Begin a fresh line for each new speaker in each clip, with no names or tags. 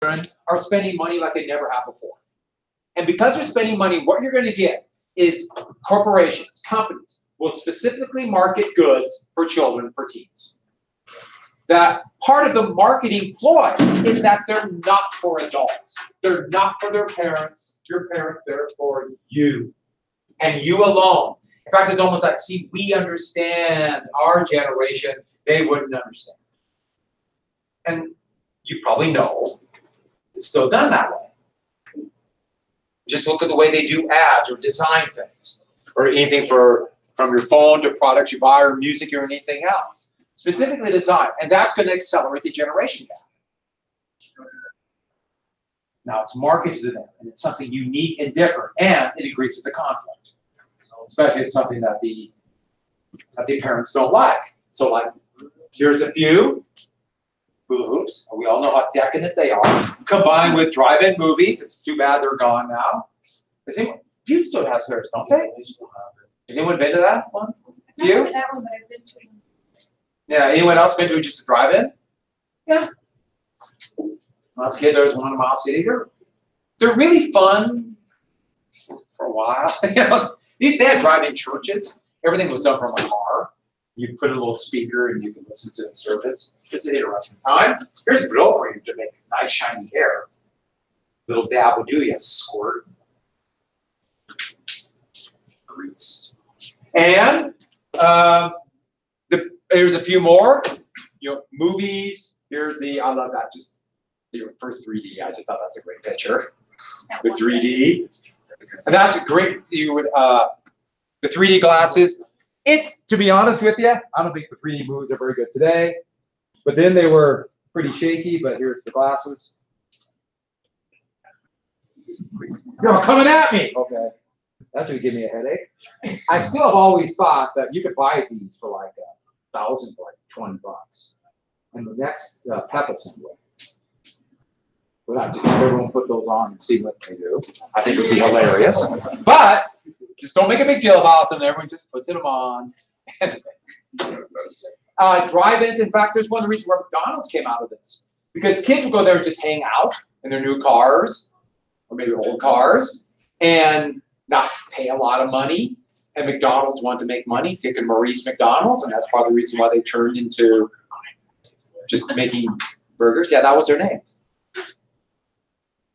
are spending money like they never have before. And because they're spending money, what you're going to get is corporations, companies, will specifically market goods for children, for teens. That part of the marketing ploy is that they're not for adults. They're not for their parents. Your parents, they're for you. And you alone. In fact, it's almost like, see, we understand our generation. They wouldn't understand. And you probably know it's still done that way. Just look at the way they do ads or design things. Or anything from your phone to products you buy or music or anything else. Specifically designed. And that's going to accelerate the generation gap. Now it's marketed to them. And it's something unique and different. And it increases the conflict. Especially if it's something that the parents don't like. So like, here's a few hula hoops. We all know how decadent they are. Combined with drive-in movies. It's too bad they're gone now. Butte still has theirs, don't they? Has anyone been to that one?
I've been to that one, but I've been to.
Yeah, anyone else been to just a drive-in? Yeah. When I was a kid, there was one in Miles City. They're really fun for a while. You know, they had drive-in churches. Everything was done from a car. You could put in a little speaker and you can listen to the service. It's an interesting time. Here's a drill for you to make nice shiny hair. Little dab will do you, squirt. Grease. And there's a few more. You know, movies. Here's I love that. Just the first 3D. I just thought that's a great picture. The 3D. And that's a great. You would the 3D glasses. It's, to be honest with you, I don't think the 3D movies are very good today. But then they were pretty shaky. But here's the glasses. You're coming at me. Okay. That should give me a headache. I still have always thought that you could buy these for like $1,000 for like $20. And the next pep assembly. But I just have everyone put those on and see what they do. I think it would be hilarious. But just don't make a big deal about them. Everyone just puts them on. Drive-ins. In fact, there's one of the reasons where McDonald's came out of this. Because kids would go there and just hang out in their new cars, or maybe old cars, and not pay a lot of money. And McDonald's wanted to make money, Dick and Maurice McDonald's, and that's part of the reason why they turned into just making burgers. Yeah, that was their name.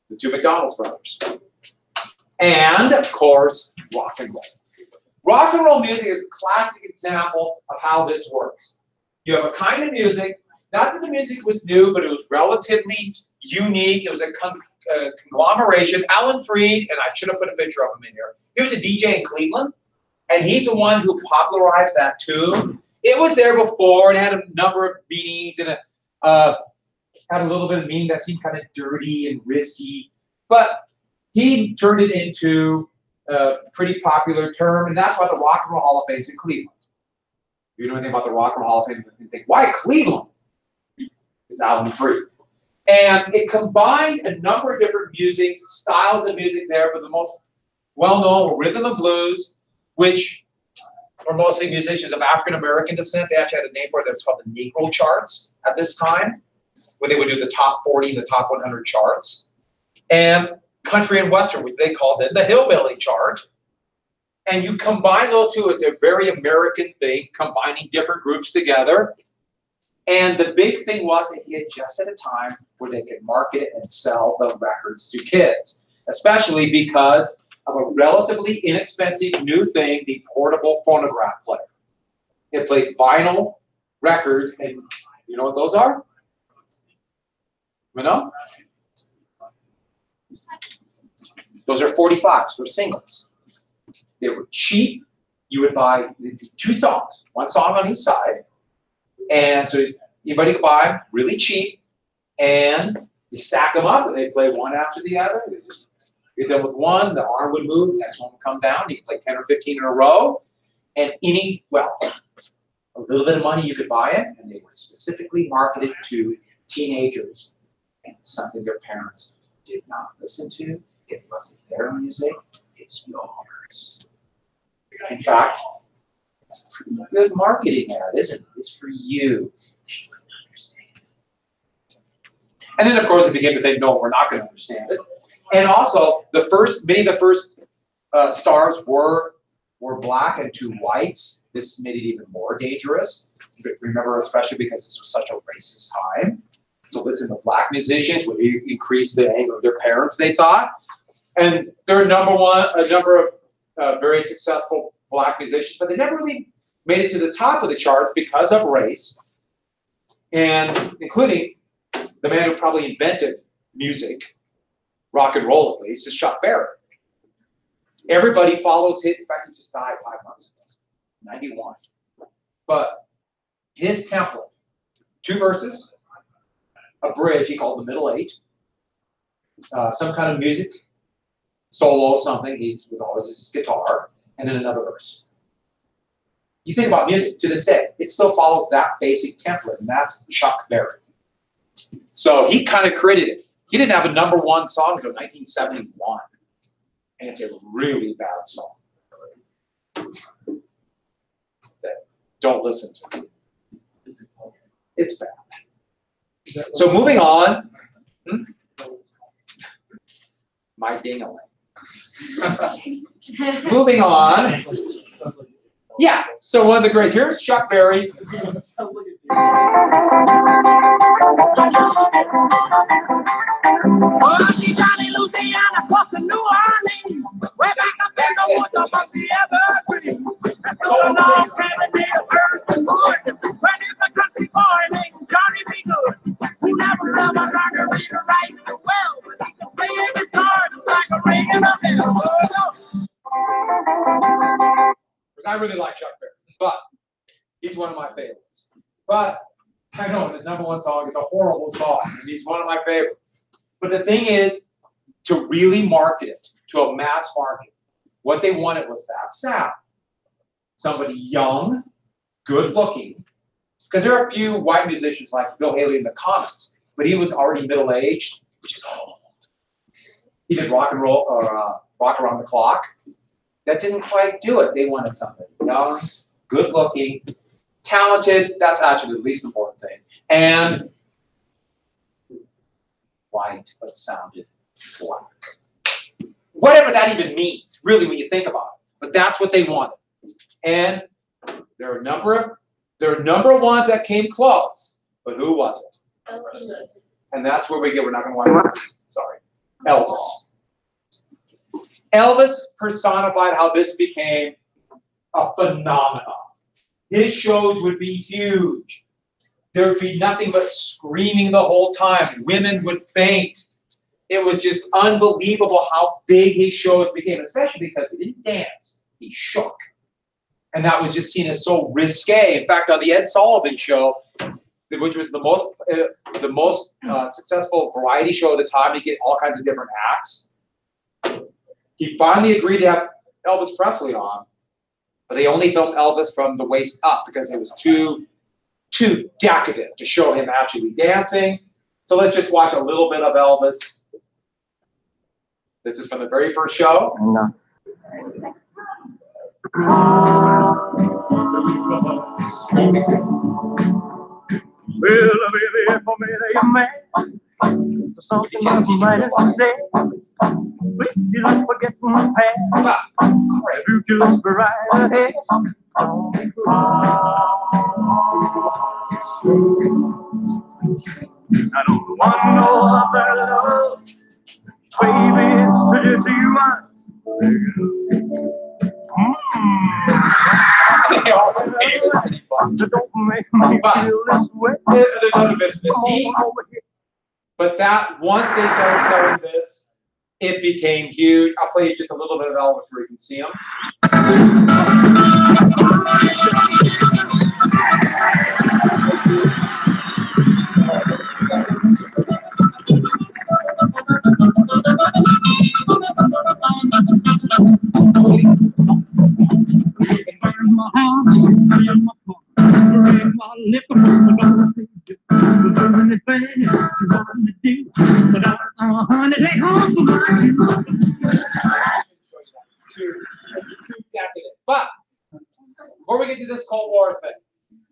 The two McDonald's brothers. And, of course, rock and roll. Rock and roll music is a classic example of how this works. You have a kind of music, not that the music was new, but it was relatively unique. It was a conglomeration. Alan Freed, and I should have put a picture of him in here. He was a DJ in Cleveland, and he's the one who popularized that tune. It was there before, and it had a number of meanings, and had a little bit of meaning that seemed kind of dirty and risky, but he turned it into a pretty popular term, and that's why the Rock and Roll Hall of Fame is in Cleveland. If you know anything about the Rock and Roll Hall of Fame, you think, why Cleveland? It's Alan Freed. And it combined a number of different music, styles of music there, but the most well-known were rhythm and blues, which were mostly musicians of African-American descent. They actually had a name for it that was called the Negro charts at this time, where they would do the top 40, the top 100 charts. And country and western, which they called it the hillbilly chart. And you combine those two, it's a very American thing, combining different groups together. And the big thing was that he had just at a time where they could market it and sell the records to kids, especially because of a relatively inexpensive new thing, the portable phonograph player. It played vinyl records, and you know what those are? You know? Those are 45s, they're singles. They were cheap. You would buy 2 songs, 1 song on each side. And so anybody could buy them really cheap. And you stack them up and they play one after the other. They just get done with one, the arm would move, the next one would come down. You could play 10 or 15 in a row. And a little bit of money you could buy it. And they were specifically marketed to teenagers. And it's something their parents did not listen to. It wasn't their music, it's yours. In fact, it's a pretty good marketing ad, isn't it? It's for you. And then, of course, it became a thing, no, we're not going to understand it. And also, many of the first stars were black and 2 whites. This made it even more dangerous. Remember, especially because this was such a racist time. So listen, the black musicians would increase the anger of their parents, they thought. And there are a number of very successful black musicians, but they never really made it to the top of the charts because of race, and including the man who probably invented music, rock and roll at least, is Chuck Berry. Everybody follows him. In fact, he just died 5 months ago, 91. But his template, 2 verses, a bridge he called the Middle 8, some kind of music, solo, something, he was always his guitar, and then another verse. You think about music, to this day, it still follows that basic template, and that's Chuck Berry. So he kind of created it. He didn't have a #1 song until 1971, and it's a really bad song. Don't listen to it. It's bad. So moving on. My ding-a-ling. Moving on. Yeah, so one of the great, here's Chuck Berry.
Johnny, Louisiana, plus to New Orleans. Where back up in the woods amongst the evergreen. That's so long, and the earth is good. When it's a country boy named Johnny B. Good. Who never ever learned to read or write well, but he can play a guitar just like a ring in a bell.
I really like Chuck Berry, but he's one of my favorites. But I know his #1 song is a horrible song, and he's one of my favorites. But the thing is, to really market it to a mass market, what they wanted was that sound. Somebody young, good looking, because there are a few white musicians like Bill Haley in the Comets, but he was already middle-aged, which is old. He did rock and roll, or rock around the clock. That didn't quite do it. They wanted something young, good looking, talented. That's actually the least important thing. And white, but sounded black. Whatever that even means, really, when you think about it. But that's what they wanted. And there are a number of ones that came close, but who was it?
Elvis.
And that's where we get. We're not going to watch this. Sorry, Elvis. Elvis personified how this became a phenomenon. His shows would be huge. There would be nothing but screaming the whole time. Women would faint. It was just unbelievable how big his shows became, especially because he didn't dance. He shook. And that was just seen as so risque. In fact, on the Ed Sullivan Show, which was the most successful variety show at the time, to get all kinds of different acts, he finally agreed to have Elvis Presley on, but they only filmed Elvis from the waist up because it was too decadent to show him actually dancing. So let's just watch a little bit of Elvis. This is from the very first show.
No. Well, baby, for me, they man. Something I'm right to say. Please don't forget my past. You just right ahead. I don't want no other love. Baby, it's just you.
They also made it pretty fun.
Don't make me feel this way.
There's other bits of it. But that, once they started showing this, it became huge. I'll play you just a little bit of Elvis where you can see him. But before we get to this Cold War thing,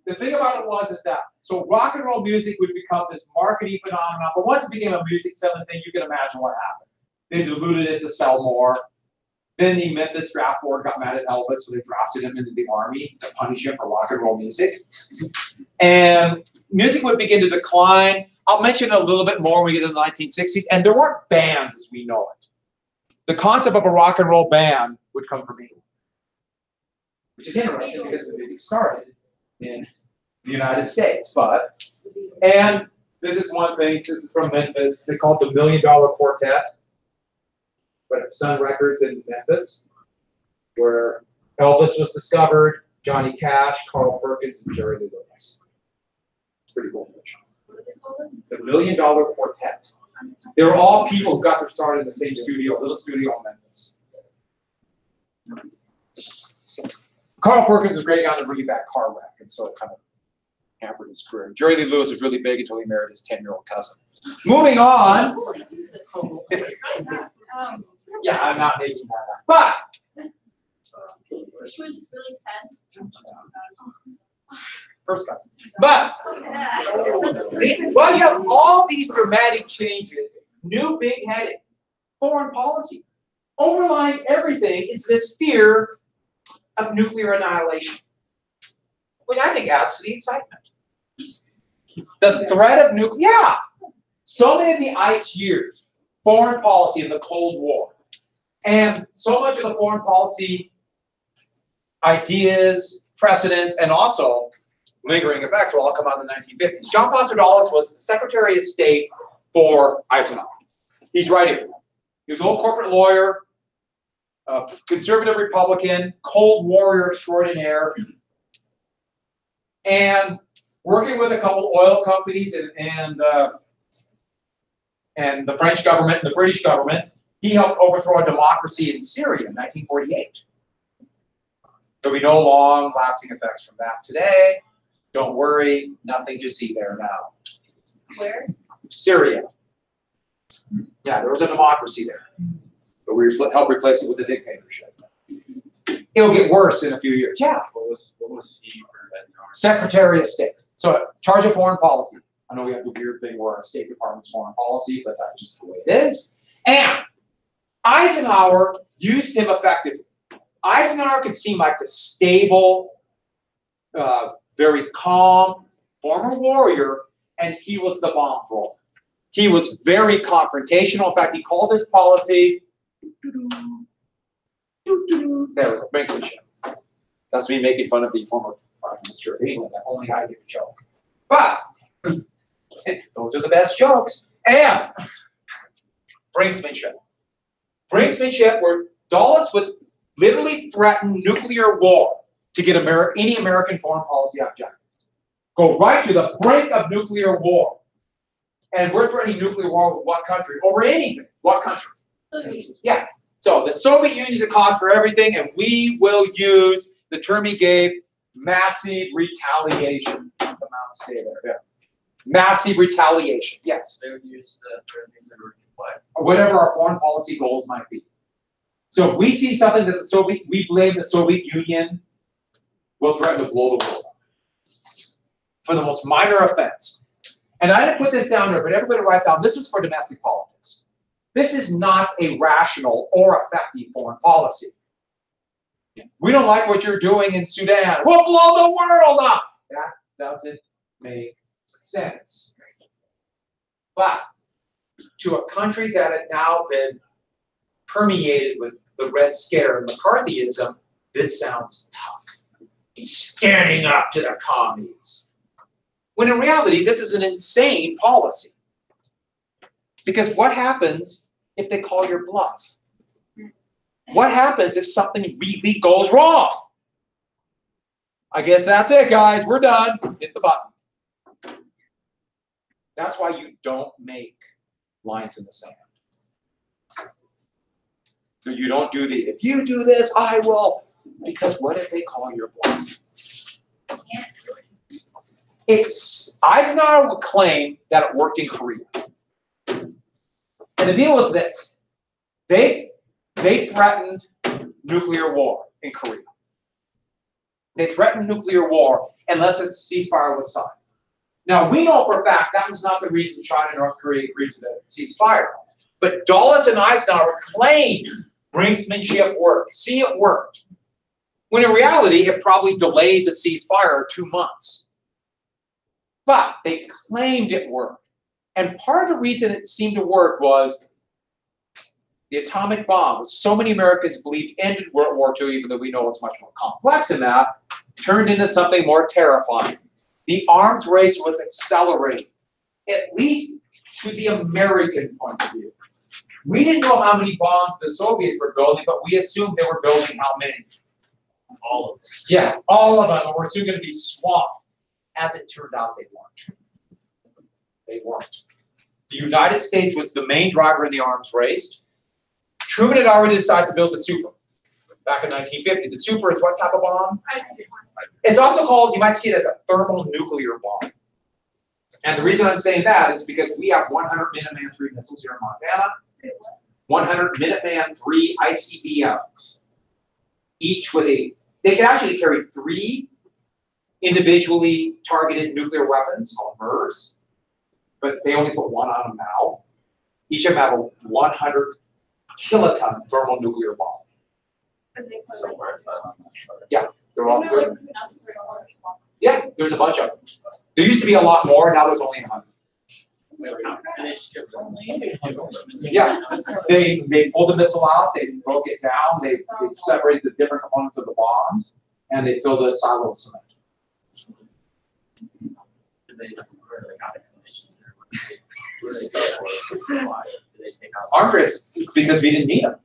the thing about it was is that, so So rock and roll music would become this marketing phenomenon. But once it became a music selling thing, you can imagine what happened. They diluted it to sell more. Then the Memphis draft board got mad at Elvis, so they drafted him into the army to punish him for rock and roll music. And music would begin to decline. I'll mention a little bit more when we get to the 1960s. And there weren't bands as we know it. The concept of a rock and roll band would come from England, which is interesting because the music started in the United States. And this is one thing, this is from Memphis. They call it the $1 Million Quartet. But it's Sun Records in Memphis, where Elvis was discovered, Johnny Cash, Carl Perkins, and Jerry Lee Lewis. It's pretty cool. The $1 Million Quartet. They were all people who got their start in the same studio, little studio in Memphis. Carl Perkins was a great guy to bring back car wreck, and so it kind of hampered his career. Jerry Lee Lewis was really big until he married his 10-year-old cousin. Moving on. Yeah, I'm not making that up. But
She was really 10.
first cousin. But well, you have all these dramatic changes, new big heading, foreign policy. Overlying everything is this fear of nuclear annihilation, which I think adds to the excitement. The threat of nuclear, yeah. So many of the ice years, foreign policy in the Cold War, and so much of the foreign policy ideas, precedents, and also lingering effects will all come out in the 1950s. John Foster Dulles was the Secretary of State for Eisenhower. He's right here. He was an old corporate lawyer, conservative Republican, Cold Warrior extraordinaire, and working with a couple oil companies and the French government and the British government, he helped overthrow a democracy in Syria in 1948. There'll be no long-lasting effects from that today. Don't worry, nothing to see there now.
Where?
Syria. Yeah, there was a democracy there, but we helped replace it with a dictatorship. It'll get worse in a few years. Yeah.
What was he for Eisenhower?
Secretary of State. So, charge of foreign policy. I know we have the weird thing where our State Department's foreign policy, but that's just the way it is. And Eisenhower used him effectively. Eisenhower could seem like the stable, very calm former warrior, and he was the bomb thrower. He was very confrontational. In fact, he called his policy, there we go, brinksmanship. That's me making fun of the former Prime Minister of England. That only I get a joke. But those are the best jokes. And brinksmanship. Brinksmanship, where Dulles would literally threaten nuclear war to get any American foreign policy objectives. Go right to the brink of nuclear war. And we're threatening nuclear war with what country? Over anything. What country? Yeah. So the Soviet Union is a cause for everything, and we will use the term he gave, massive retaliation. The mouse stay there. Yeah. Massive retaliation. Yes.
They would use the things that were what?
Or whatever our foreign policy goals might be. So if we see something that we blame the Soviet Union, we'll threaten to blow the world up for the most minor offense. And I didn't put this down there, but everybody write down, this is for domestic politics. This is not a rational or effective foreign policy. We don't like what you're doing in Sudan. We'll blow the world up. That doesn't make sense. But to a country that had now been permeated with the Red Scare and McCarthyism, this sounds tough. He's standing up to the commies. When in reality, this is an insane policy. Because what happens if they call your bluff? What happens if something really goes wrong? I guess that's it, guys. We're done. Hit the button. That's why you don't make lines in the sand. So you don't do the, if you do this, I will. Because what if they call your bluff? Eisenhower would claim that it worked in Korea. And the deal was this. They threatened nuclear war in Korea. They threatened nuclear war unless a ceasefire was signed. Now, we know for a fact that was not the reason China and North Korea agreed to the ceasefire. But Dulles and Eisenhower claimed brinksmanship worked. See, it worked. When in reality, it probably delayed the ceasefire 2 months. But they claimed it worked. And part of the reason it seemed to work was the atomic bomb, which so many Americans believed ended World War II, even though we know it's much more complex than that, turned into something more terrifying. The arms race was accelerating, at least to the American point of view. We didn't know how many bombs the Soviets were building, but we assumed they were building how many?
All of them.
Yeah, all of them, and we're soon going to be swamped. As it turned out, they weren't. They weren't. The United States was the main driver in the arms race. Truman had already decided to build the Super back in 1950. The Super is what type of bomb? It's also called, you might see it as a thermonuclear bomb. And the reason I'm saying that is because we have 100 Minuteman III missiles here in Montana, 100 Minuteman III ICBMs, each with they can actually carry 3 individually targeted nuclear weapons called MERS, but they only put 1 on them now. Each of them have a 100 kiloton thermonuclear bomb.
So where's that on that chart?
Yeah, they're all
Isn't it
good.
like between us and Korea?
Yeah, there's a bunch of them. There used to be a lot more, now there's only 100.
And they just give them.
Yeah, they pulled the missile out, they broke it down, they separated the different components of the bombs, and they filled a silo of cement.
Did they really have explanations there? Where they go for? Why? Did they take out?
Arms race, because we didn't need them.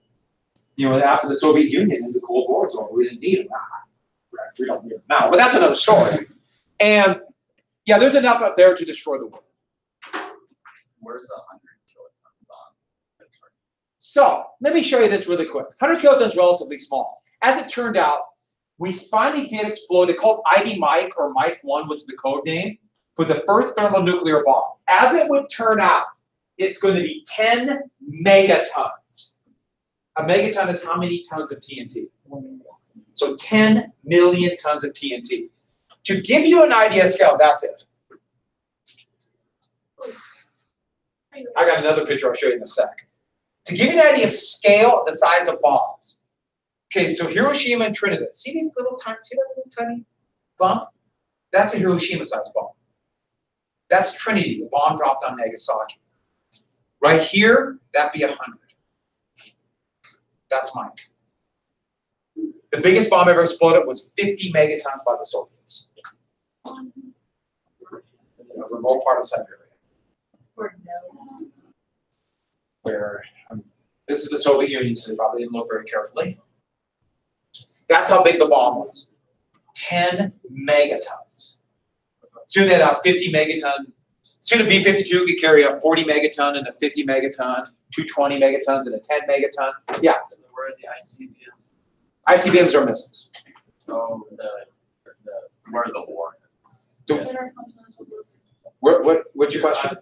You know, after the Soviet Union and the Cold War was over, we didn't need them. We don't need them now, but that's another story. And yeah, there's enough up there to destroy the world.
Where's 100 kilotons on the chart?
So let me show you this really quick. 100 kilotons is relatively small. As it turned out, we finally did explode. It's called Ivy Mike, or Mike 1 was the code name, for the first thermonuclear bomb. As it would turn out, it's going to be 10 megatons. A megaton is how many tons of TNT? So 10 million tons of TNT. To give you an idea of scale, that's it. I got another picture I'll show you in a sec. To give you an idea of scale of the size of bombs. Okay, so Hiroshima and Trinidad. See these little tiny, see that little tiny bump? That's a Hiroshima-sized bomb. That's Trinity, the bomb dropped on Nagasaki. Right here, that'd be 100. That's Mike. The biggest bomb ever exploded was 50 megatons by the Soviets. In a remote part of Siberia. Where this is the Soviet Union, so they probably didn't look very carefully. That's how big the bomb was. 10 megatons. Soon they had a 50 megaton. Soon a B-52 could carry a 40 megaton and a 50 megaton, 220 megatons and a 10 megaton. Yeah.
So where are the ICBMs?
ICBMs are missiles.
So where are the warheads?
Intercontinental ballistic.
What's your question?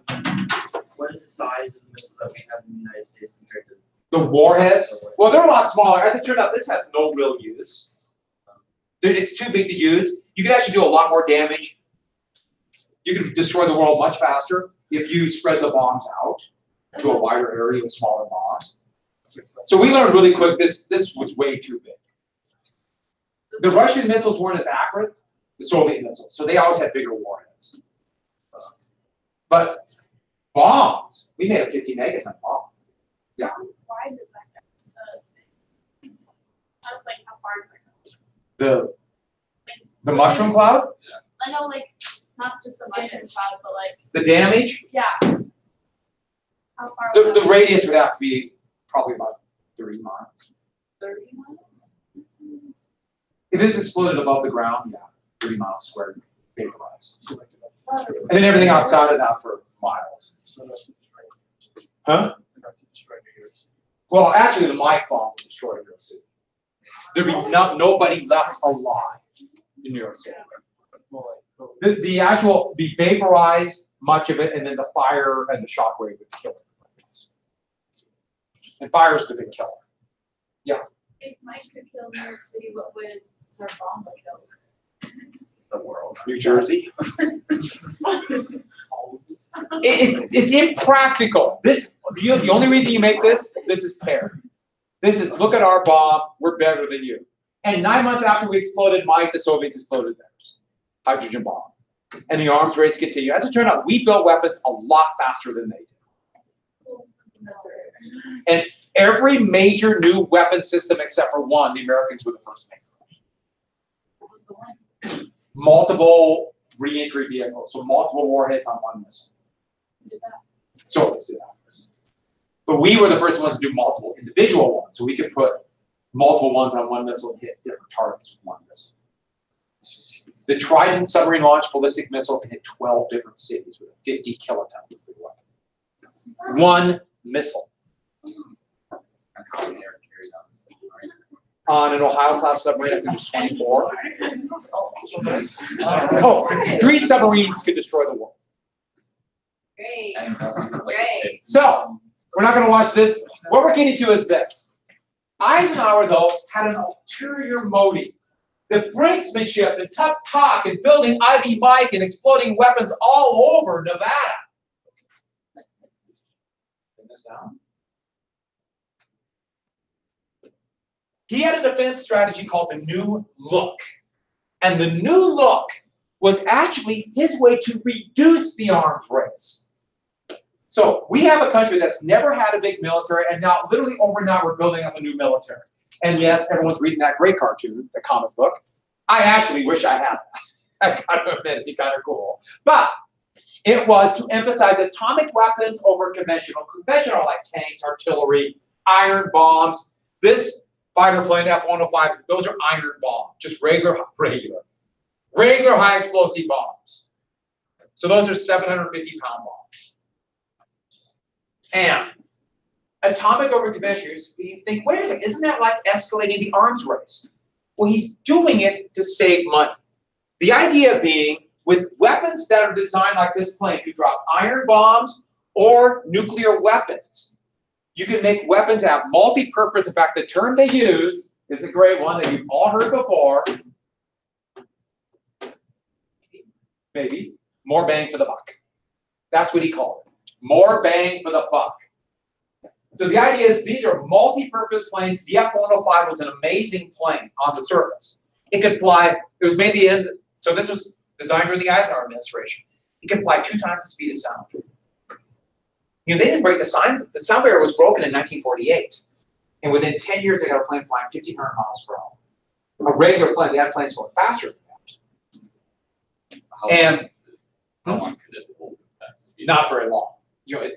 What is the size of the missiles that we have in the United States compared to?
The warheads? Well, they're a lot smaller. As it turned out, this has no real use. It's too big to use. You can actually do a lot more damage. You can destroy the world much faster if you spread the bombs out to a wider area with smaller bombs. So we learned really quick this was way too big. The Russian missiles weren't as accurate, the Soviet missiles, so they always had bigger warheads. But bombs, we made a 50 megaton bomb. Yeah.
Why does that go? I was like, how far is that?
The mushroom cloud,
I know, like, not just the mushroom cloud, but like,
the damage,
yeah. How far? would
the
that
radius would have to be probably about 30 miles.
30 miles?
If it's exploded above the ground, yeah, 30 miles squared, vaporized. And then everything outside of that for miles. Huh? Well, actually, the Mike bomb would destroy New York City. There'd be nobody left alive in New York City. The actual, be vaporized, much of it, and then the fire and the shockwave would kill it. And fire is the big killer. Yeah.
If Mike could kill New York City, what would Sir Bomb kill?
the world.
New Jersey. It's impractical. The only reason you make this is terror. This is, look at our bomb, we're better than you. And 9 months after we exploded Mike, the Soviets exploded theirs. Hydrogen bomb. And the arms race continue. As it turned out, we built weapons a lot faster than they did. And every major new weapon system except for one, the Americans were the first to make.
What was the one?
Multiple re-entry vehicles, so multiple warheads on one missile.
Who did that?
Soviets did that first. But we were the first ones to do multiple individual ones, so we could put multiple ones on one missile and hit different targets with one missile. The Trident submarine launched ballistic missile can hit 12 different cities with a 50 kiloton nuclear weapon. One missile.
And how many air carries on this thing, right?
On an Ohio-class submarine, I think there's 24. Oh, 3 submarines could destroy the world.
Great.
And,
Great.
So, we're not going to watch this. What we're getting to is this. Eisenhower, though, had an ulterior motive. The brinksmanship and tough talk and building Ivy Mike and exploding weapons all over Nevada. Bring this down. He had a defense strategy called the New Look. And the New Look was actually his way to reduce the arms race. So we have a country that's never had a big military, and now literally overnight we're building up a new military. And yes, everyone's reading that great cartoon, the comic book. I actually wish I had that. I gotta admit, it'd be kind of cool. But it was to emphasize atomic weapons over conventional. Conventional like tanks, artillery, iron bombs. This fighter plane, F-105, those are iron bombs, just regular high explosive bombs. So those are 750-pound bombs. And atomic over conventional, you think, wait a second, isn't that like escalating the arms race? Well, he's doing it to save money. The idea being, with weapons that are designed like this plane to drop iron bombs or nuclear weapons, you can make weapons have multi-purpose. In fact, the term they use is a great one that you've all heard before. Maybe. More bang for the buck. That's what he called it. More bang for the buck. So the idea is these are multi-purpose planes. The F-105 was an amazing plane on the surface. It could fly, it was made the end, so this was designed during the Eisenhower administration. It could fly 2 times the speed of sound. You know, they didn't break the sound barrier was broken in 1948. And within 10 years, they got a plane flying 1,500 miles per hour. A regular plane, they had planes going faster than that.
How long could it hold that speed?
Not very long. You know,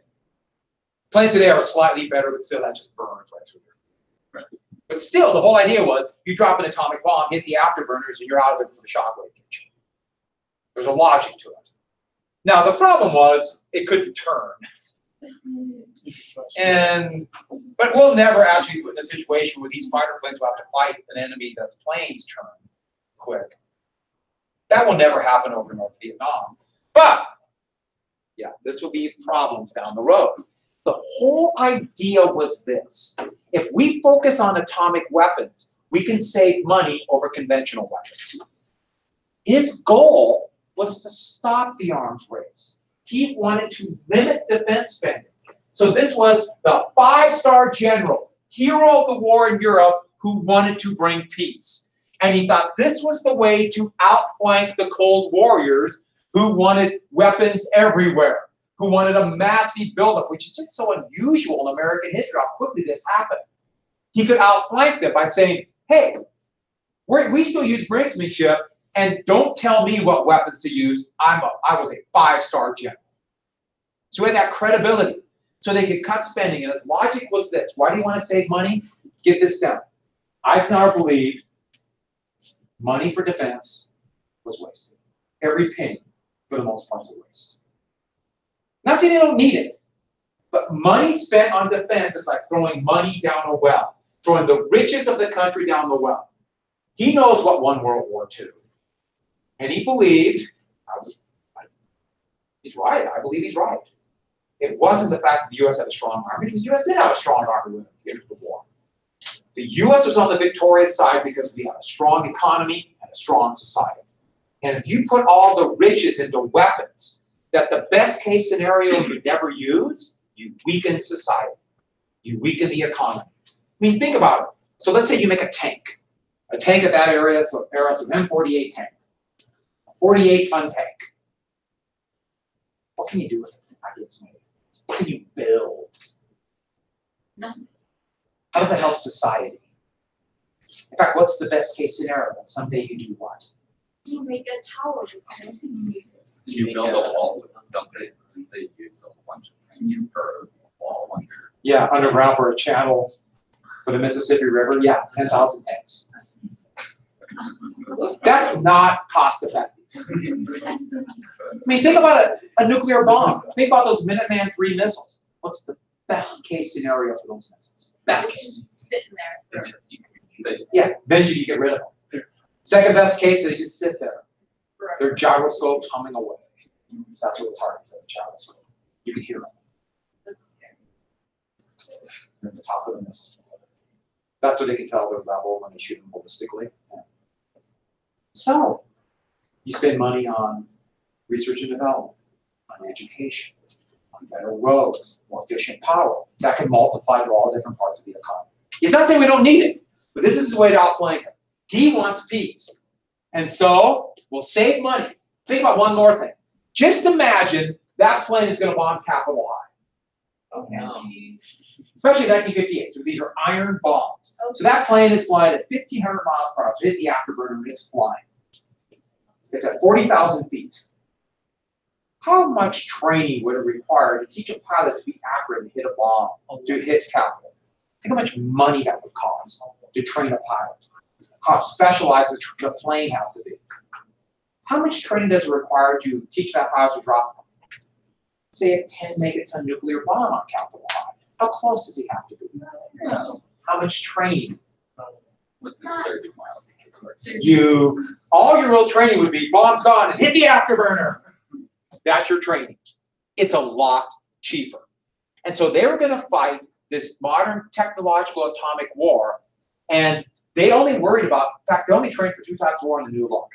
planes today are slightly better, but still that just burns right through your feet.
Right.
But still, the whole idea was you drop an atomic bomb, hit the afterburners, and you're out of it for the shockwave kitchen. There's a logic to it. Now, the problem was it couldn't turn. But we'll never actually put in a situation where these fighter planes will have to fight an enemy that's planes turn quick. That will never happen over North Vietnam. But, yeah, this will be problems down the road. The whole idea was this. If we focus on atomic weapons, we can save money over conventional weapons. His goal was to stop the arms race. He wanted to limit defense spending. So this was the 5-star general, hero of the war in Europe, who wanted to bring peace. And he thought this was the way to outflank the Cold Warriors who wanted weapons everywhere, who wanted a massive buildup, which is just so unusual in American history, how quickly this happened. He could outflank them by saying, hey, we still use brinksmanship, and don't tell me what weapons to use. I was a 5-star general. So he had that credibility. So they could cut spending, and his logic was this. Why do you want to save money? Get this down. Eisenhower believed money for defense was wasted. Every penny, for the most part, is a waste. Not saying they don't need it, but money spent on defense is like throwing money down a well, throwing the riches of the country down the well. He knows what won World War II. And he believed, he's right, I believe he's right. It wasn't the fact that the U.S. had a strong army, because the U.S. did have a strong army when we entered the war. The U.S. was on the victorious side because we had a strong economy and a strong society. And if you put all the riches into weapons that the best case scenario you never use, you weaken society. You weaken the economy. I mean, think about it. So let's say you make a tank. A tank at that area, so an M48 tank. A 48-ton tank. What can you do with it after it's made? What can you build?
Nothing.
How does it help society? In fact, what's the best case scenario? Someday you do what?
You make a tower.
You build a wall with them, don't they? They use a bunch of things for a wall under.
Yeah, underground for a channel for the Mississippi River. Yeah, 10,000 tanks. That's not cost effective. I mean, think about a nuclear bomb. Think about those Minuteman III missiles. What's the best case scenario for those missiles? Best case.
Just sitting there.
Yeah, eventually you get rid of them. Second best case, they just sit there.
Forever.
Their gyroscopes humming away. That's what the targets are, the gyroscope. You can hear them.
That's scary.
They're at the top of the missile. That's what they can tell their level when they shoot them ballistically. So, you spend money on research and development, on education, on better roads, more efficient power. That can multiply to all different parts of the economy. It's not saying we don't need it, but this is the way to outflank him. He wants peace. And so, we'll save money. Think about one more thing. Just imagine that plane is going to bomb Capitol High.
Okay.
Especially in 1958. So these are iron bombs.
Okay.
So that plane is flying at 1,500 miles per hour. So hit the afterburner and it's flying. It's at 40,000 feet. How much training would it require to teach a pilot to be accurate and hit a bomb, to hit Capitol? Think how much money that would cost to train a pilot. How specialized the plane has to be. How much training does it require to teach that pilot to drop, say, a 10 megaton nuclear bomb on Capitol High? How close does he have to be? How much training?
With 30 miles an hour.
All your real training would be bomb's gone and hit the afterburner. That's your training. It's a lot cheaper. And so they were going to fight this modern technological atomic war, and they only worried about, in fact, they only trained for 2 types of war in the New Look.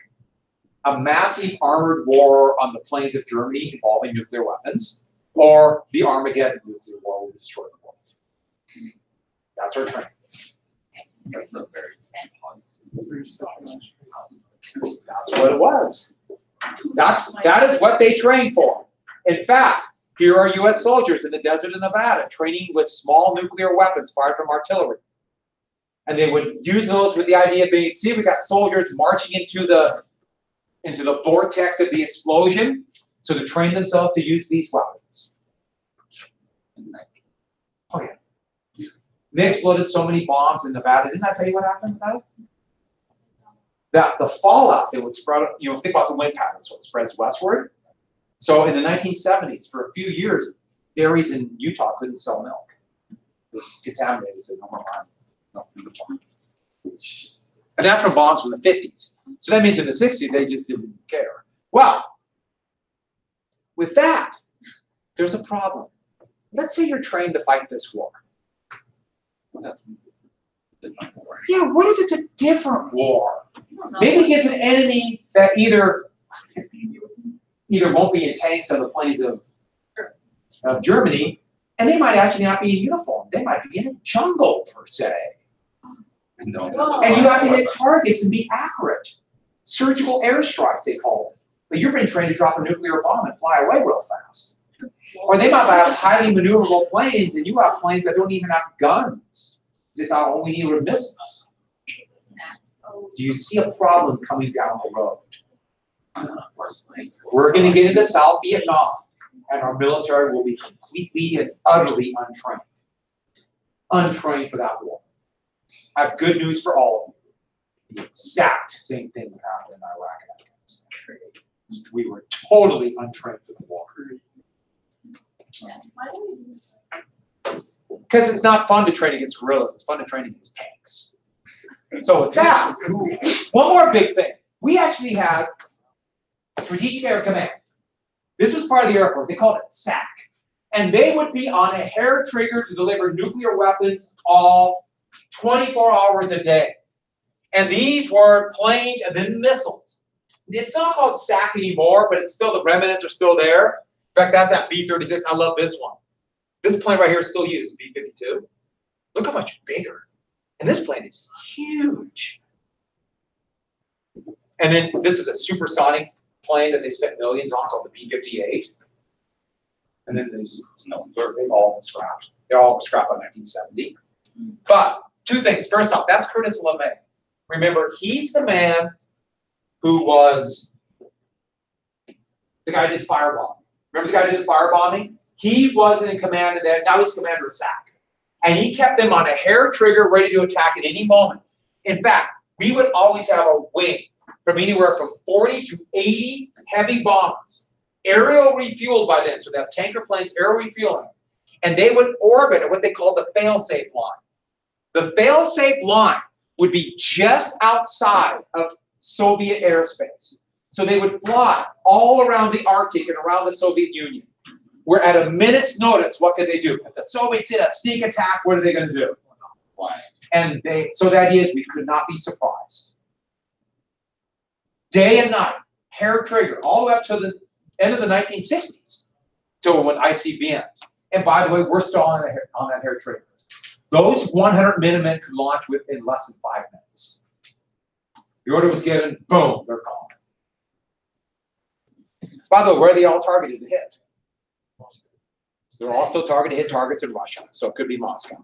A massive armored war on the plains of Germany involving nuclear weapons, or the Armageddon nuclear war will destroy the world. That's our training.
That's a very
That's what it was. That is what they trained for. In fact, here are U.S. soldiers in the desert of Nevada training with small nuclear weapons fired from artillery. And they would use those with the idea of being, see, we got soldiers marching into the vortex of the explosion, so to train themselves to use these weapons. Oh yeah. They exploded so many bombs in Nevada. Didn't I tell you what happened with that? That the fallout, it would spread, think about the wind pattern, so it spreads westward. So in the 1970s, for a few years, dairies in Utah couldn't sell milk. It was contaminated, so no more milk in Utah. And that's from bombs from the 50s. So that means in the 60s, they just didn't care. Well, with that, there's a problem. Let's say you're trained to fight this war. Yeah, what if it's a different war? Maybe against an enemy that either won't be in tanks on the plains of Germany, and they might actually not be in uniform. They might be in a jungle, per se. And you have to hit targets and be accurate. Surgical airstrikes, they call it. But you're being trained to drop a nuclear bomb and fly away real fast. Or they might have highly maneuverable planes, and you have planes that don't even have guns. They thought all we need were missiles. Do you see a problem coming down the road? We're going to get into South Vietnam, and our military will be completely and utterly untrained. Untrained for that war. I have good news for all of you. The exact same thing that happened in Iraq and Afghanistan. We were totally untrained for the war. Because it's not fun to train against guerrillas. It's fun to train against tanks. So with that, one more big thing. We actually had Strategic Air Command. This was part of the Air Force. They called it SAC. And they would be on a hair trigger to deliver nuclear weapons all 24 hours a day. And these were planes and then missiles. it's not called SAC anymore, but it's still, the remnants are still there. In fact, that's that B-36. I love this one. This plane right here is still used, B-52. Look how much bigger. And this plane is huge. And then this is a supersonic plane that they spent millions on called the B-58. And then they've all been scrapped. They're all scrapped by 1970. But two things. First off, that's Curtis LeMay. Remember, he's the man who was the guy who did firebombing. Remember the guy who did firebombing? He wasn't in command of that. Now he's commander of SAC. And he kept them on a hair trigger ready to attack at any moment. In fact, we would always have a wing from anywhere from 40 to 80 heavy bombers, aerial refueled by then. So they have tanker planes, aerial refueling. And they would orbit at what they call the fail-safe line. The fail-safe line would be just outside of Soviet airspace. So they would fly all around the Arctic and around the Soviet Union. Where at a minute's notice, what could they do? If the Soviets hit a sneak attack, what are they going to do? Fly. And so the idea is we could not be surprised. Day and night, hair trigger, all the way up to the end of the 1960s, till when ICBMs. And by the way, we're still on that hair trigger. Those 100 Minutemen could launch within less than 5 minutes. The order was given, boom, they're gone. By the way, where are they all targeted to hit? They're also targeted to hit targets in Russia, so it could be Moscow.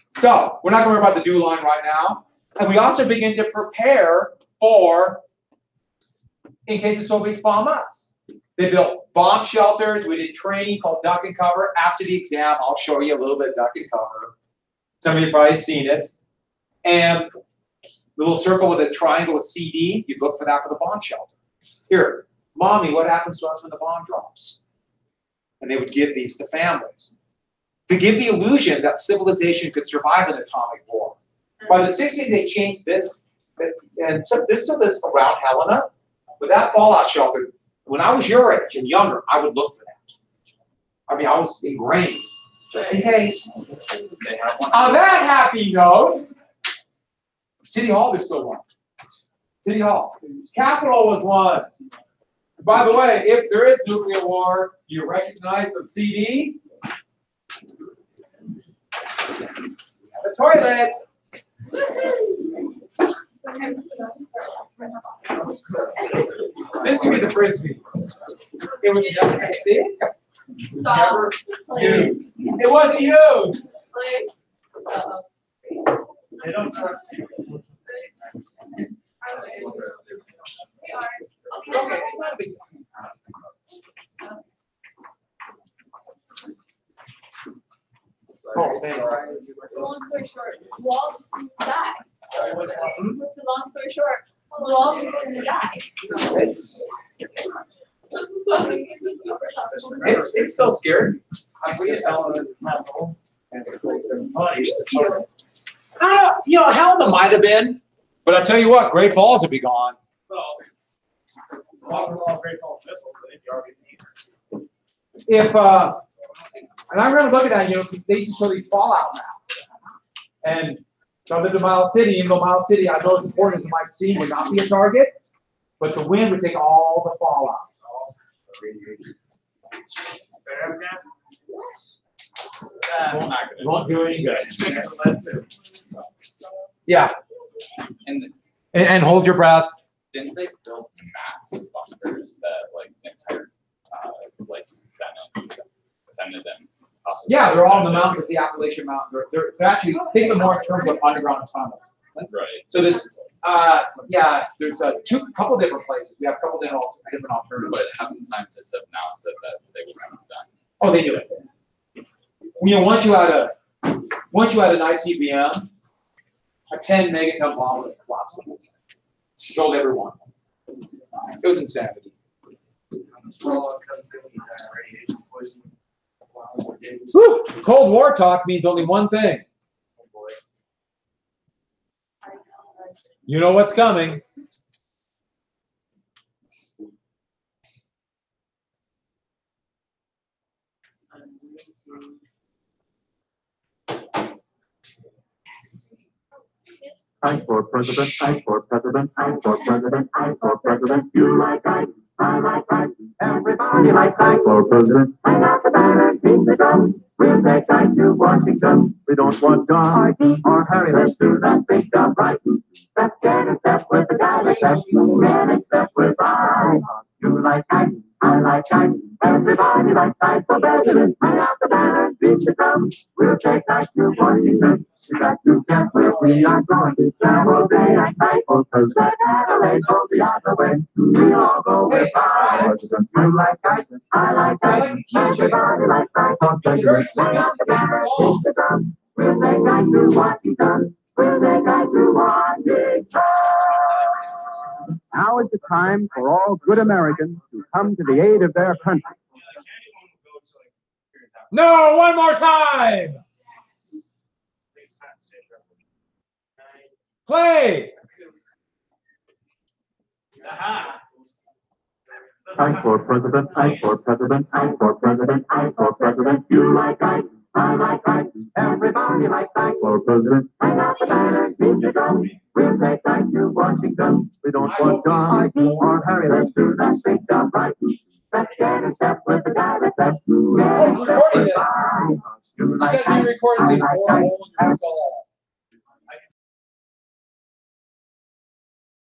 So we're not going to worry about the DEW line right now. And we also begin to prepare for, in case the Soviets bomb us. They built bomb shelters. We did training called duck and cover. After the exam, I'll show you a little bit of duck and cover. Some of you have probably seen it. And the little circle with a triangle with CD, you look for that for the bomb shelter. Here, Mommy, what happens to us when the bomb drops? And they would give these to families to give the illusion that civilization could survive an atomic war. By the 60s, they changed this, and so there's still this around Helena, but that fallout shelter, when I was your age and younger, I would look for that. I mean, I was ingrained, just in case. On that happy note, City Hall, there's still one. City Hall. Capitol was one. By the way, if there is nuclear war, you recognize the CD? We have a toilet. This could be the frisbee. It was never, see?
Stop.
Used. It wasn't used.
Please.
They don't trust you.
Okay, not a big deal. Oh, man.
Long story short, Walt just gonna die. What's the long story short? Walt just gonna die.
It's still scary.
I read Helena as a capital, and it creates their money.
You know, Helena might have been, but I tell you what, Great Falls would be gone.
Well, all great falls missiles, they'd be already needed.
If and I remember looking at, you know, they used to show these fallout maps. And so I lived in Miles City, even though Miles City, I know it's important as it might seem, would not be a target, but the wind would take all the fallout. Won't do any good. Yeah. And hold your breath.
Didn't they build massive bunkers that like the entire like Senate and
Yeah, they're all in the mountains of the Appalachian Mountain. They're actually think of them more in terms of underground tunnels.
right.
So this, yeah, there's a couple different places. We have a couple different alternatives.
But haven't scientists have now said that they would have done?
Oh, they do it. You know, once you had an ICBM, a 10 megaton bomb would collapse. Killed everyone. It was insanity. Whew. Cold War talk means only one thing. You know what's coming.
I for president, I for president, I for president, I for president. You like Ike, I like Ike. Everybody likes Ike for president. Hang out the banner, beat the drum. We'll take Ike to Washington. We don't want John or Harry. Let's do that big job right. Let's get in step with the guy. Let's get in step with Ike. You like Ike, I like Ike. Everybody likes Ike for president. Hang out the banner, beat the drum. We'll take Ike to Washington. We got to get where we are going to travel day and night. Because the Adelaide go the other way. We all go with Ike. You like Ike, I like Ike. Everybody likes Ike for president. Hang out the banner, beat the drum. We'll take Ike to Washington. We'll take Ike to Washington.
Now is the time for all good Americans to come to the aid of their country.
No, one more time. Play.
I for president, I for president, I for president, I for president. You like Ike, I like Ike. Everybody likes Ike for president. Hang out the banner, beat the drum. We'll take Ike to Washington. We don't want John or Harry. Let's do that big job right. Let's get in step with the guy that's
Oh, recording this.
You
You
like
said you
Ike,
recorded
I
it
like
before
Ike.
all your install.